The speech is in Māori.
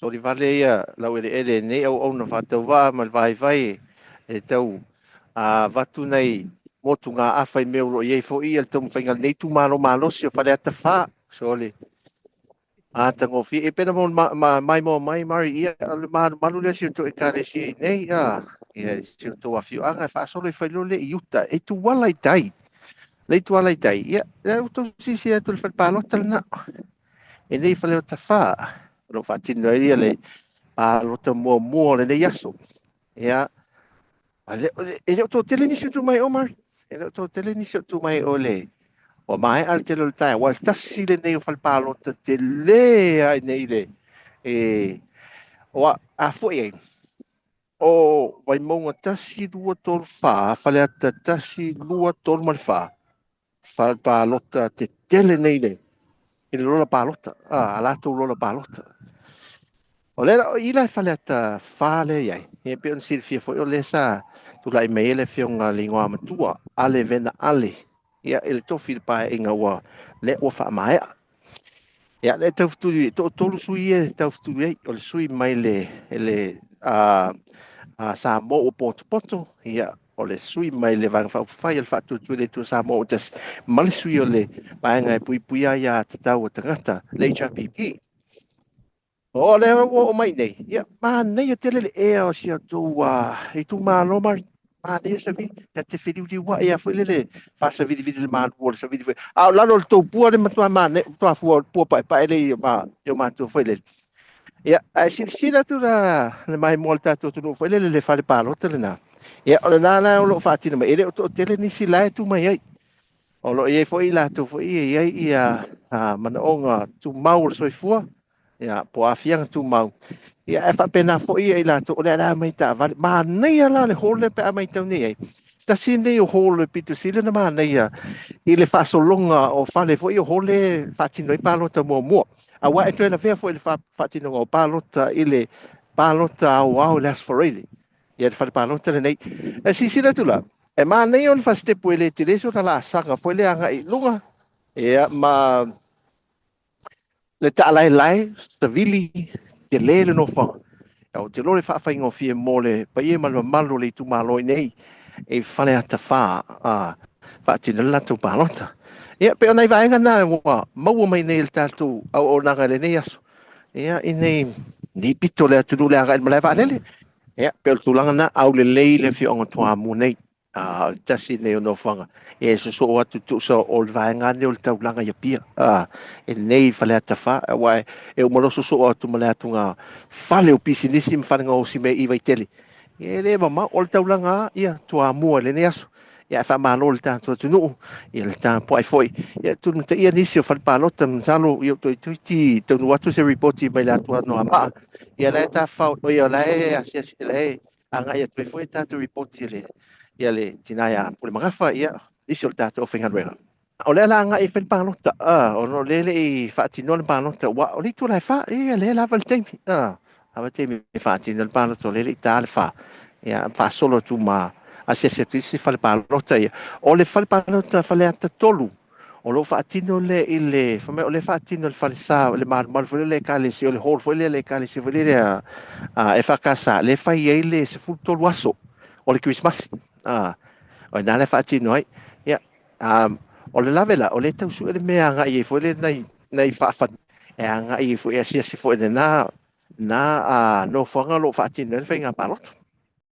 so li vale ia lau ele nei au na whatau wā ma vai e tau watu nei motu ngā awhai meo ro iei fo i al tau mwhainga nei tu malo si o whare ata wha so li tango fi e pena mo mai mari ia al malu le si o to e kare si nei ia si o to a fiu anga wha solo i whailo le i uta e tu wala i tai le tu wala i tai ia e uto si atu le whalpalota na e nei whale o ta wha no whatino ia le palota mua le nei aso ia e le to tele ni si tu mai Omar e le to tele ni si tu mai ole o mai al tele o tai wa tasi le nei o whalpalota te le ai nei le e o a foi o vai monga tasi lua tol fa whale ata tasi lua tol mal fa whalpalota te tele nei le i le lola palota a lato lola palota o le i lai whale ata whale iai e pe on sir fia foi o le sa tu lai mei le fionga lingoa matua ale vena ale ia ele tofi le pae inga ua le ua wha mai ia le tau futuri to tolu sui e tau futuri o le sui mai le sa mo o poto ia o le sui mai le vanga whai al whatu tu le tu sa mo o tes mali sui o le paenga e pui ia tatau o tangata le HRPP o le o mai nei ia ma nei te le o sia tu i tu malo ma nei sa vi te fili di wa ia foi le fa sa vidi le ma o sa vidi la no to pu le ma ma nei to fu pu pa ele ma eu ma tu foi le ia si tu le mai molta tu no foi le fa le palo te na ia o na o lo fa ti ma ele o te le ni si lai tu mai ai o lo ia foi la tu foi ia mana onga tu mau so fua ia po afianga tu mau ia e fa pena foi ia la tu le la mai ta va ma nei ala le hole pe mai tau nei sta sinde o hole pitu sile na ma nei i le fa so longa o fa le foi o hole fa ti noi palota mo a wa e tena fe foi le fa ti no palota i le palota wow las for really ia le fa palota le nei e si sila tu la e ma nei on fa ste puele ti le so la sanga foi le anga i lunga ia ma le ta lai stavili te lele no fa o te lore fa fa ngofie mole pa ie malo le tu malo nei e fale ata fa fa ti la tu palota ia pe ona vai ngana wa mau mai nei tatu o na gale nei aso ia inei ni pito le tu le aga le va lele ia pe tu langa na au le leile fi onga tua mu nei tasi nei no fanga e so atu tu so o vai ngane o tau langa ia pia e nei fale ata fa wa e o mo so atu male atu nga fale o pisinisi mfanga o si me i vai tele e le mama o tau langa ia tua mu le nei aso ia fa malo le tanto tu no ia le tan poi foi ia tu te ia nisi o fal palota msalo io to ti te no atu se report mai la tua no ama ia le ta fa o ia le asia le anga ia tu foi tanto report le ia le tinaya pule magafa ia isi o tato finga rega o le anga e fal palota o no le i fa ti no le palota wa o li tu la fa ia le la val tempi ava te mi fa ti no le palota le ta fa ia fa solo tu ma a se tisi fale palota ia o le fale palota fale ata tolu o lo faatino le ile fame o le faatino le fale sa le mal fole le kale si o le hol fole le kale si fole le e fa casa le fa ia ile se fu tolu aso o le Christmas o na le faatino ai ia o le lavela o le tau su le mea nga i fole nei fa fa e nga i fu ia si fo na no fanga lo faatino le fa nga palota